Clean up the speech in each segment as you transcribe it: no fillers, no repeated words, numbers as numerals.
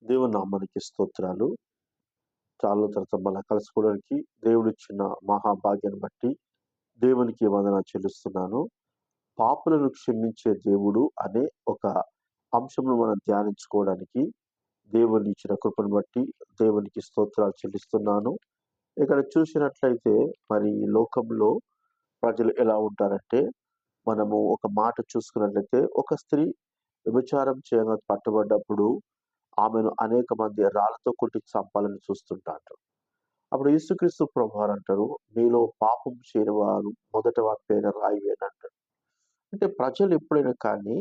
దేవుని నామానికి స్తోత్రాలు. చాలా తర్వాత మళ్ళా కలుసుకోవడానికి దేవుడిచ్చిన మహాభాగ్యాన్ని బట్టి దేవునికి వందనాలు చెల్లిస్తున్నాను. పాపులను క్షమించే దేవుడు అనే ఒక అంశంను మనం ధ్యానించుకోవడానికి దేవుని ఇచ్చిన కృపను బట్టి దేవునికి స్తోత్రాలు చెల్లిస్తున్నాను. ఇక్కడ చూసినట్లయితే మరి ఈ లోకంలో ప్రజలు ఎలా ఉంటారంటే, మనము ఒక మాట చూసుకున్నట్లయితే ఒక స్త్రీ వ్యభిచారం చేయగా పట్టబడ్డప్పుడు ఆమెను అనేక మంది రాళ్లతో కొట్టి చంపాలని చూస్తుంటారు. అప్పుడు యేసుక్రీస్తు ప్రభువారు అంటారు, మీలో పాపం చేయని వారు మొదట వారి పైన రాయి వేయండి అంటాడు. అంటే ప్రజలు ఎప్పుడైనా కానీ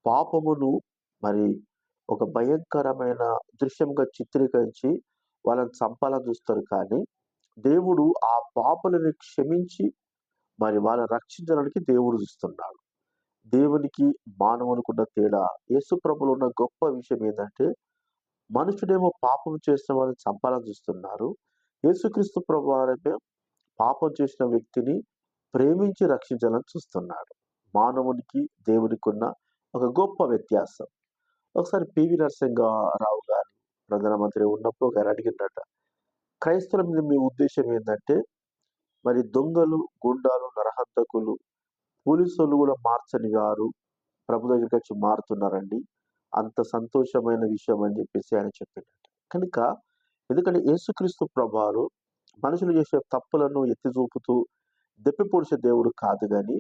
పాపమును మరి ఒక భయంకరమైన దృశ్యంగా చిత్రీకరించి వాళ్ళని చంపాలని చూస్తారు. కానీ దేవుడు ఆ పాపులను క్షమించి మరి వాళ్ళని రక్షించడానికి దేవుడు చూస్తున్నాడు. దేవునికి మానవునికున్న తేడా, యేసు ప్రభులో ఉన్న గొప్ప విషయం ఏంటంటే, మనుషుడేమో పాపం చేసిన వాళ్ళని చంపాలని చూస్తున్నారు. యేసుక్రీస్తు ప్రభువారేమో పాపం చేసిన వ్యక్తిని ప్రేమించి రక్షించాలని చూస్తున్నాడు. మానవునికి దేవునికి ఉన్న ఒక గొప్ప వ్యత్యాసం. ఒకసారి పివి నరసింహారావు గారు ప్రధానమంత్రి ఉన్నప్పుడు ఒక ఆయన అడిగిండట, క్రైస్తవుల మీద మీ ఉద్దేశం ఏంటంటే, మరి దొంగలు, గుండాలు, నరహంతకులు, పోలీసులు కూడా మార్చని వారు ప్రభు దగ్గరికి వచ్చి మారుతున్నారండి. అంత సంతోషమైన విషయం అని చెప్పేసి ఆయన చెప్పిండట. కనుక ఎందుకంటే యేసుక్రీస్తు ప్రభువారు మనుషులు చేసే తప్పులను ఎత్తి చూపుతూ దెప్పి పొడిచే దేవుడు కాదు, గాని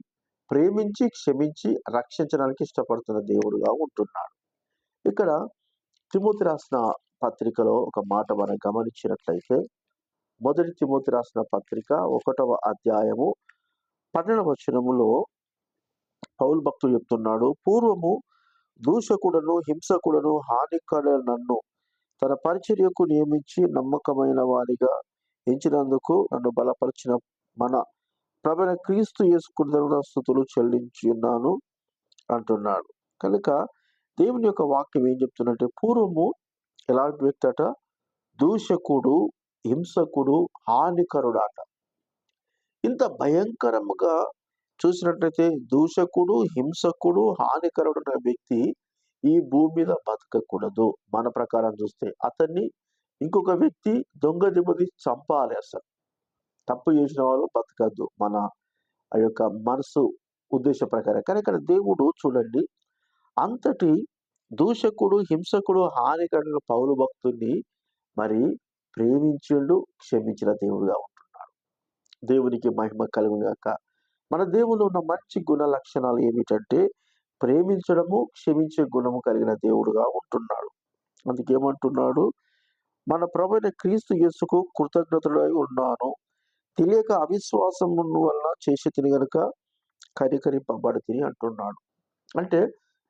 ప్రేమించి క్షమించి రక్షించడానికి ఇష్టపడుతున్న దేవుడుగా ఉంటున్నాడు. ఇక్కడ తిమోతి రాసిన పత్రికలో ఒక మాట మనం గమనించినట్లయితే, మొదటి తిమోతి రాసిన పత్రిక 1వ అధ్యాయము 12వ వచనములో పౌలు భక్తుడు చెప్తున్నాడు, పూర్వము దూషకుడను హింసకుడను హానికరుడైన నన్ను తన పరిచర్యకు నియమించి నమ్మకమైన వారిగా ఎంచినందుకు నన్ను బలపరిచిన మన ప్రభువైన క్రీస్తు యేసుకు స్తుతులు చెల్లించి ఉన్నాను అంటున్నాడు. కనుక దేవుని యొక్క వాక్యం ఏం చెప్తుందంటే, పూర్వము ఎలాంటి వ్యక్తి అట? దూషకుడు, హింసకుడు, హానికరుడాట. ఇంత భయంకరముగా చూసినట్లయితే దూషకుడు, హింసకుడు, హానికరుడు అనే వ్యక్తి ఈ భూమి మీద బతకకూడదు. మన ప్రకారం చూస్తే అతన్ని ఇంకొక వ్యక్తి దొంగ దిమ్మది చంపాలి. అసలు తప్పు చేసిన వాళ్ళు బతకద్దు మన ఆ యొక్క మనసు ఉద్దేశ ప్రకారం. కానీ ఇక్కడ దేవుడు చూడండి, అంతటి దూషకుడు, హింసకుడు, హానికరుడు పౌలు భక్తుడిని మరి ప్రేమించిండు, క్షమించిన దేవుడుగా ఉంటున్నాడు. దేవునికి మహిమ కలుగును గాక. మన దేవునిలో ఉన్న మంచి గుణ లక్షణాలు ఏమిటంటే, ప్రేమించడము, క్షమించే గుణము కలిగిన దేవుడుగా ఉంటున్నాడు. అందుకేమంటున్నాడు, మన ప్రభువైన క్రీస్తు యేసుకు కృతజ్ఞతుడై ఉన్నాను, తెలియక అవిశ్వాసం వల్ల చేసి తిని గనుక కనికరింపబడి తిని అంటున్నాడు. అంటే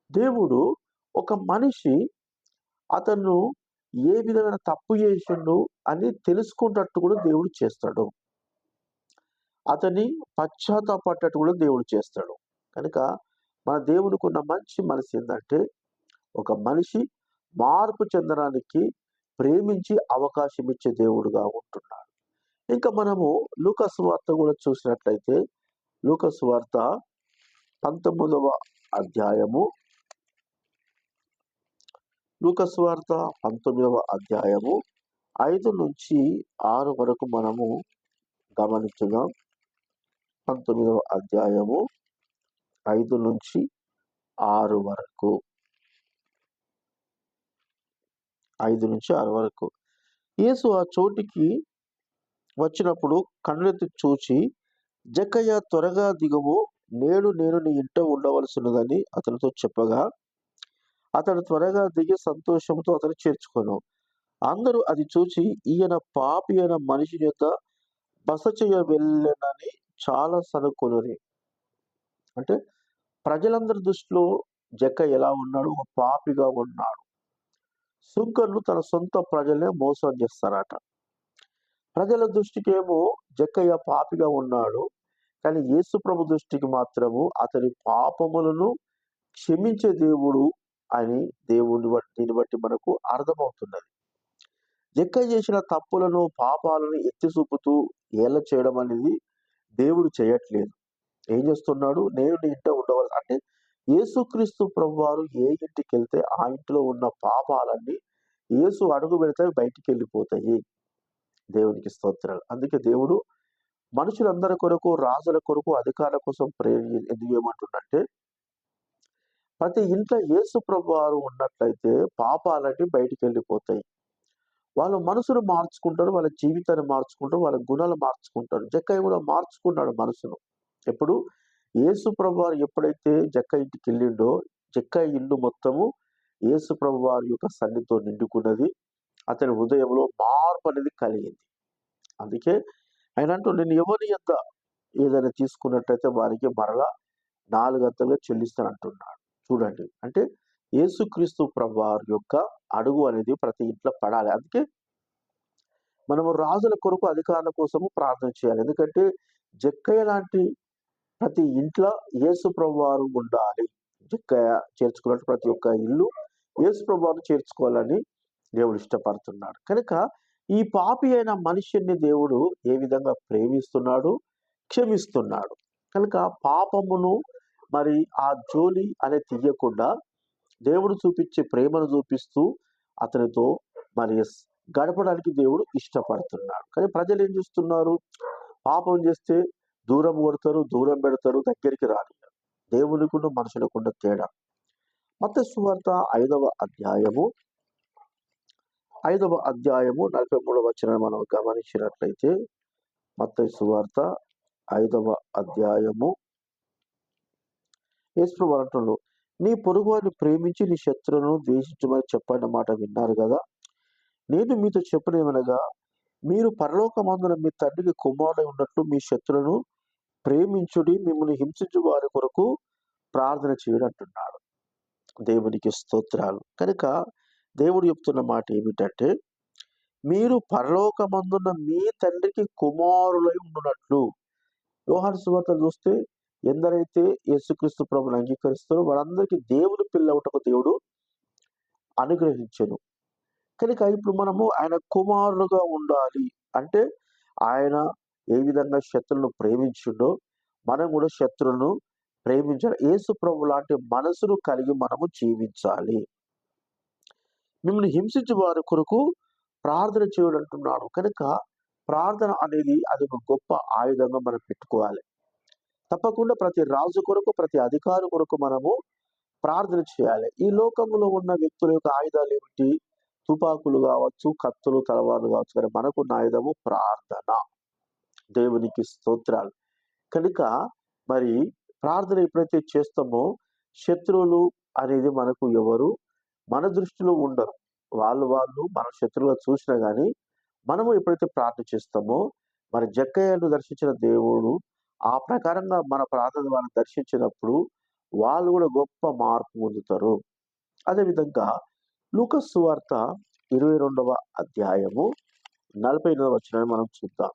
దేవుడు ఒక మనిషి అతను ఏ విధమైన తప్పు చేసిండు అని తెలుసుకున్నట్టు కూడా దేవుడు చేస్తాడు. అతని పశ్చాత్తాపడ్డట్టు కూడా దేవుడు చేస్తాడు. కనుక మన దేవునికి ఉన్న మంచి మనసు ఏంటంటే, ఒక మనిషి మార్పు చెందడానికి ప్రేమించి అవకాశం ఇచ్చే దేవుడుగా ఉంటున్నాడు. ఇంకా మనము లూకా సువార్త కూడా చూసినట్లయితే, లూకా సువార్త 19వ అధ్యాయము, లూకా సువార్త 19వ అధ్యాయము 5 నుంచి 6 వరకు మనము గమనించుదాం. 19వ అధ్యాయము 5 నుంచి 6 వరకు, 5 నుంచి 6 వరకు. యేసు ఆ చోటికి వచ్చినప్పుడు కన్నులెత్తి చూచి, జక్కయ్య త్వరగా దిగుము, నేడు నేను నీ ఇంట ఉండవలసినదని అతనితో చెప్పగా, అతడు త్వరగా దిగి సంతోషంతో అతను చేర్చుకొను. అందరూ అది చూచి, ఈయన పాపి అయిన మనిషి యొక్క బస చేయ వెళ్ళనని చాలా సనుకొనిరి. అంటే ప్రజలందరి దృష్టిలో జక్కయ్య ఎలా ఉన్నాడు? ఒక పాపిగా ఉన్నాడు. సుంకర్లు తన సొంత ప్రజలనే మోసం చేస్తారట. ప్రజల దృష్టికేమో జక్కయ్య పాపిగా ఉన్నాడు, కానీ యేసు ప్రభు దృష్టికి మాత్రము అతని పాపములను క్షమించే దేవుడు అని దీన్ని బట్టి మనకు అర్థమవుతున్నది. జక్కయ్య చేసిన తప్పులను, పాపాలను ఎత్తి చూపుతూ ఏళ్ళ చేయడం అనేది దేవుడు చేయట్లేదు. ఏం చేస్తున్నాడు? నేను నీ ఇంట ఉండవలసి, అంటే యేసుక్రీస్తు ప్రభువారు ఏ ఇంటికి వెళ్తే ఆ ఇంటిలో ఉన్న పాపాలన్నీ యేసు అడుగు పెడితే బయటికి వెళ్ళిపోతాయి. దేవునికి స్తోత్రాలు. అందుకే దేవుడు మనుషులందరి కొరకు, రాజుల కొరకు, అధికారుల కోసం ఎందుకు ఏమంటుండంటే, ప్రతి ఇంట్లో యేసు ప్రభువారు ఉన్నట్లయితే పాపాలన్నీ బయటికెళ్ళిపోతాయి. వాళ్ళు మనసును మార్చుకుంటారు, వాళ్ళ జీవితాన్ని మార్చుకుంటారు, వాళ్ళ గుణాలు మార్చుకుంటారు. జక్కయ్య కూడా మార్చుకున్నాడు మనసును. ఎప్పుడు యేసు ప్రభువారు ఎప్పుడైతే జక్కయ్య ఇంటికెళ్ళిండో, జక్కయ్య ఇల్లు మొత్తము యేసు ప్రభువారి యొక్క సన్నిధితో నిండుకున్నది. అతని హృదయంలో మార్పు అనేది కలిగింది. అందుకే ఆయన అంటూ, నేను ఎవరి యొద్ద ఏదైనా తీసుకున్నట్టయితే వారికి మరలా 4 అంతలుగా చెల్లిస్తానంటున్నాడు. చూడండి, అంటే యేసుక్రీస్తు ప్రభువారి యొక్క అడుగు అనేది ప్రతి ఇంట్లో పడాలి. అందుకే మనము రాజుల కొరకు, అధికారుల కోసము ప్రార్థన చేయాలి. ఎందుకంటే జక్కయ్య లాంటి ప్రతి ఇంట్లో యేసు ప్రభువారు ఉండాలి. జక్కయ్య చేర్చుకున్నట్టు ప్రతి ఒక్క ఇల్లు యేసు ప్రభువారిని చేర్చుకోవాలని దేవుడు ఇష్టపడుతున్నాడు. కనుక ఈ పాపి అయిన మనిషిని దేవుడు ఏ విధంగా ప్రేమిస్తున్నాడు, క్షమిస్తున్నాడు. కనుక పాపమును మరి ఆ జోలి అనే తీయకుండా దేవుడు చూపించే ప్రేమను చూపిస్తూ అతనితో మరి గడపడానికి దేవుడు ఇష్టపడుతున్నాడు. కానీ ప్రజలు ఏం చేస్తున్నారు? పాపం చేస్తే దూరం కొడతారు, దూరం పెడతారు, దగ్గరికి రాని. దేవునికున్న మనుషులకున్న తేడా. మత్తయి సువార్త 5వ అధ్యాయము 43వ వచనం మనం గమనించినట్లయితే, మత్తయి సువార్త 5వ అధ్యాయము యేసు అంటున్నాడు, నీ పొరుగువారిని ప్రేమించి నీ శత్రువులను ద్వేషించమని చెప్పిన మాట విన్నారు కదా. నేను మీతో చెప్పినమనగా, మీరు పరలోకమందున మీ తండ్రికి కుమారుడై ఉన్నట్లు మీ శత్రువులను ప్రేమించుడి, మిమ్మల్ని హింసించు వారి కొరకు ప్రార్థన చేయడం అంటున్నాడు. దేవునికి స్తోత్రాలు. కనుక దేవుడు చెప్తున్న మాట ఏమిటంటే, మీరు పరలోకమందున్న మీ తండ్రికి కుమారులై ఉన్నట్లు. యోహాను సువార్త చూస్తే ఎందరైతే యేసుక్రీస్తు ప్రభువుని అంగీకరిస్తారో వారందరికీ దేవుని పిల్లవుటకు దేవుడు అనుగ్రహించెను. కనుక ఇప్పుడు మనము ఆయన కుమారులుగా ఉండాలి అంటే, ఆయన ఏ విధంగా శత్రువులను ప్రేమించిండో మనం కూడా శత్రువులను ప్రేమించాలి. యేసు ప్రభు లాంటి మనసును కలిగి మనము జీవించాలి. మిమ్మల్ని హింసించే వారి కొరకు ప్రార్థన చేయడం అంటున్నాడు. కనుక ప్రార్థన అనేది అది ఒక గొప్ప ఆయుధంగా మనం పెట్టుకోవాలి. తప్పకుండా ప్రతి రాజు కొరకు, ప్రతి అధికారి కొరకు మనము ప్రార్థన చేయాలి. ఈ లోకంలో ఉన్న వ్యక్తుల యొక్క ఆయుధాలు ఏమిటి? తుపాకులు కావచ్చు, కత్తులు, తలవార్లు కావచ్చు. కానీ మనకున్న ఆయుధము ప్రార్థన. దేవునికి స్తోత్రాలు. కనుక మరి ప్రార్థన ఎప్పుడైతే చేస్తామో శత్రువులు అనేది మనకు ఎవరు మన దృష్టిలో ఉండరు. వాళ్ళు మన శత్రువులు చూసినా కానీ మనము ఎప్పుడైతే ప్రార్థన చేస్తామో, మరి జక్కయ్యను దర్శించిన దేవుడు ఆ ప్రకారంగా మన ప్రార్థన వాళ్ళని దర్శించినప్పుడు వాళ్ళు కూడా గొప్ప మార్పు పొందుతారు. అదేవిధంగా లూకాసు సువార్త 22వ అధ్యాయము 48వ వచనాన్ని మనం చూద్దాం.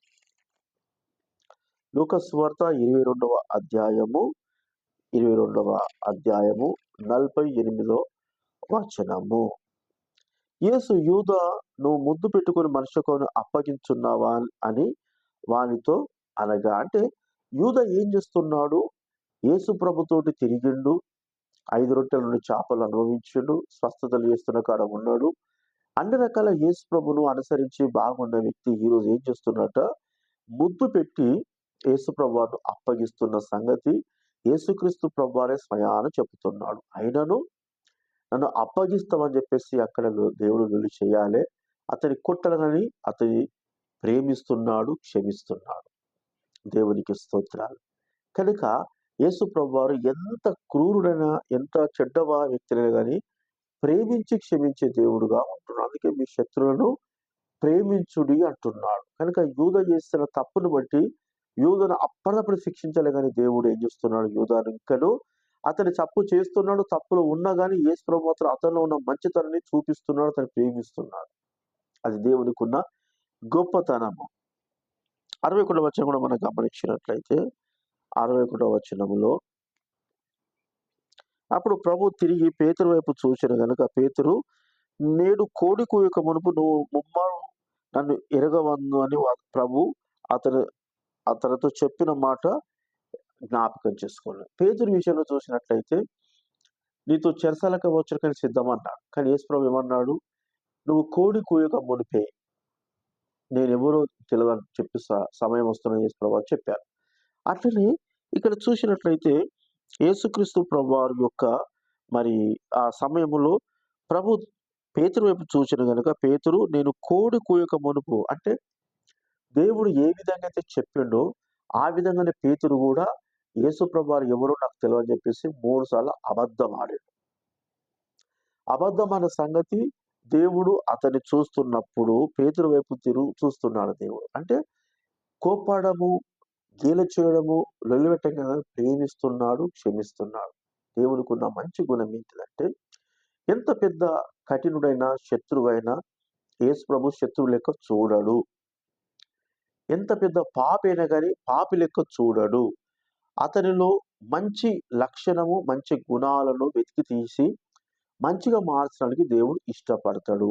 లూకాసు సువార్త 22వ అధ్యాయము 48వ వచనము. యేసు, యూదా, నువ్వు ముద్దు పెట్టుకుని మనుషులను అప్పగించున్నావా అని వానితో అనగా, అంటే యూదా ఏం చేస్తున్నాడు? యేసు ప్రభుతోటి తిరిగిండు, 5 రొట్టెల నుండి చేపలు అనుభవించిండు, స్వస్థతలు చేస్తున్న కాడ ఉన్నాడు. అన్ని రకాల యేసు ప్రభును అనుసరించి బాగున్న వ్యక్తి ఈరోజు ఏం చేస్తున్నట? ముద్దు పెట్టి యేసు ప్రభువాను అప్పగిస్తున్న సంగతి యేసుక్రీస్తు ప్రభువారే స్వయాన చెబుతున్నాడు. అయినను నన్ను అప్పగిస్తామని చెప్పేసి అక్కడ దేవుడు వెళ్ళి చేయాలి. అతని కొట్టలని అతని ప్రేమిస్తున్నాడు, క్షమిస్తున్నాడు. దేవునికి స్తోత్రాలు. కనుక యేసు ప్రభువారు ఎంత క్రూరుడైనా, ఎంత చెడ్డవా వ్యక్తినైనా కానీ ప్రేమించి క్షమించే దేవుడుగా ఉంటున్నాడు. అందుకే మీ శత్రువులను ప్రేమించుడి అంటున్నాడు. కనుక యూదా చేస్తున్న తప్పును బట్టి యూదను అప్పటికప్పుడు శిక్షించాలి. కానీ దేవుడు ఏం చేస్తున్నాడు? యూదాను ఇంకను అతని తప్పు చేస్తున్నాడు, తప్పులు ఉన్నా కానీ యేసు ప్రభు మాత్రం అతనిలో ఉన్న మంచితనాన్ని చూపిస్తున్నాడు, అతను ప్రేమిస్తున్నాడు. అది దేవునికి ఉన్న గొప్పతనము. 61వ వచనం కూడా మనం గమనించినట్లయితే, 61వ వచనములో, అప్పుడు ప్రభు తిరిగి పేతురు వైపు చూసిన గనుక పేతురు, నేడు కోడి కూయక మునుపు నువ్వు ముమ్మారు నన్ను ఎరగవద్దు అని ప్రభు అతనితో చెప్పిన మాట జ్ఞాపకం చేసుకోండి. పేతురు విషయంలో చూసినట్లయితే, నీతో చెరసాలకు వచ్చుకని సిద్ధమన్నాడు. కానీ యేసు ప్రభు ఏమన్నాడు? నువ్వు కోడి కూయక మునిపే నేనెవరో తెలవని చెప్పి సమయం వస్తున్నది యేసు ప్రభువారు చెప్పారు. అట్లనే ఇక్కడ చూసినట్లయితే యేసుక్రీస్తు ప్రభువారి యొక్క మరి ఆ సమయములో ప్రభు పేతురు వైపు చూచెను గనుక పేతురు నేను కోడి కూయక మునుపు అంటే దేవుడు ఏ విధంగా అయితే చెప్పిండో ఆ విధంగానే పేతురు గూడా యేసు ప్రభువారు ఎవరో నాకు తెలవని చెప్పేసి 3 సార్లు అబద్ధం ఆడాడు. అబద్ధం అన్న సంగతి దేవుడు అతన్ని చూస్తున్నప్పుడు పేతురు వైపు చూస్తున్నాడు దేవుడు. అంటే కోప్పడము, గేలి చేయడము, లొల్లి పెట్టడం కాదు, ప్రేమిస్తున్నాడు, క్షమిస్తున్నాడు. దేవునికున్న మంచి గుణం ఏంటిదంటే ఎంత పెద్ద కఠినుడైన శత్రువైనా యేసు ప్రభు శత్రువు లెక్క చూడడు. ఎంత పెద్ద పాపైనా గాని పాపి లెక్క చూడడు. అతనిలో మంచి లక్షణము, మంచి గుణాలను వెతికి తీసి మంచిగా మార్చడానికి దేవుడు ఇష్టపడతాడు.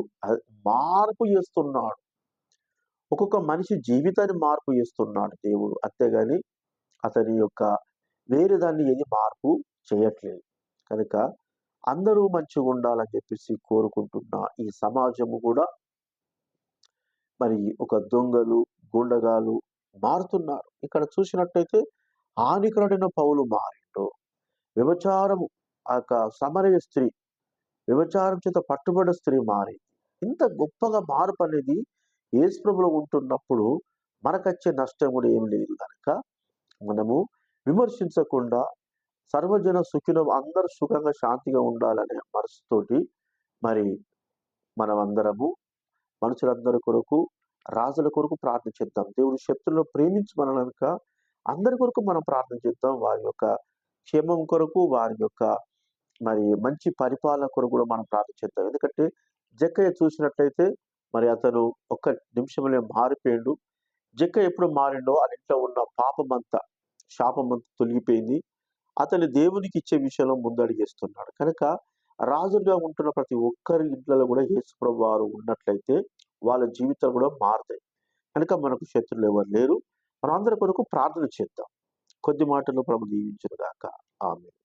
మార్పు చేస్తున్నాడు. ఒక్కొక్క మనిషి జీవితాన్ని మార్పు చేస్తున్నాడు దేవుడు. అంతేగాని అతని యొక్క వేరే దాన్ని ఏది మార్పు చేయట్లేదు. కనుక అందరూ మంచిగుండాలని చెప్పేసి కోరుకుంటున్న ఈ సమాజము కూడా మరి ఒక దొంగలు, గుండగాలు మారుతున్నారు. ఇక్కడ చూసినట్టయితే హానికరుడైన పౌలు మారిండు. వ్యభిచారము ఆ యొక్క సమరయ స్త్రీ వ్యభిచారం చేత పట్టుబడ్డ స్త్రీ మారింది. ఇంత గొప్పగా మార్పు అనేది యేసు ప్రభులో ఉంటున్నప్పుడు మనకచ్చే నష్టం కూడా ఏం లేదు కనుక మనము విమర్శించకుండా సర్వజన సుఖినం అందరూ సుఖంగా శాంతిగా ఉండాలనే మనసుతోటి మరి మనం అందరము మనుషులందరి కొరకు రాజుల కొరకు ప్రార్థన చేద్దాం. దేవుడి శత్రులను ప్రేమించి మనక అందరి కొరకు మనం ప్రార్థన చేద్దాం. వారి యొక్క క్షేమం కొరకు, వారి యొక్క మరి మంచి పరిపాలన కొరకు కూడా మనం ప్రార్థన చేద్దాం. ఎందుకంటే జక్కయ్య చూసినట్లయితే మరి అతను ఒక్క నిమిషంలో మారిపోయిండు. జక్కయ్య ఎప్పుడు మారిండో ఆ ఇంట్లో ఉన్న పాపమంతా, శాపమంతా తొలగిపోయింది. అతని దేవునికి ఇచ్చే విషయంలో ముందడుగేస్తున్నాడు. కనుక రాజులుగా ఉంటున్న ప్రతి ఒక్కరి ఇంట్లలో కూడా యేసు ప్రభువారు ఉన్నట్లయితే వాళ్ళ జీవితాలు కూడా మారుతాయి. కనుక మనకు శత్రులు ఎవరు లేరు. మనందరి కొరకు ప్రార్థన చేద్దాం. కొద్ది మాటలు ప్రభు దీవించును గాక. ఆమేన్.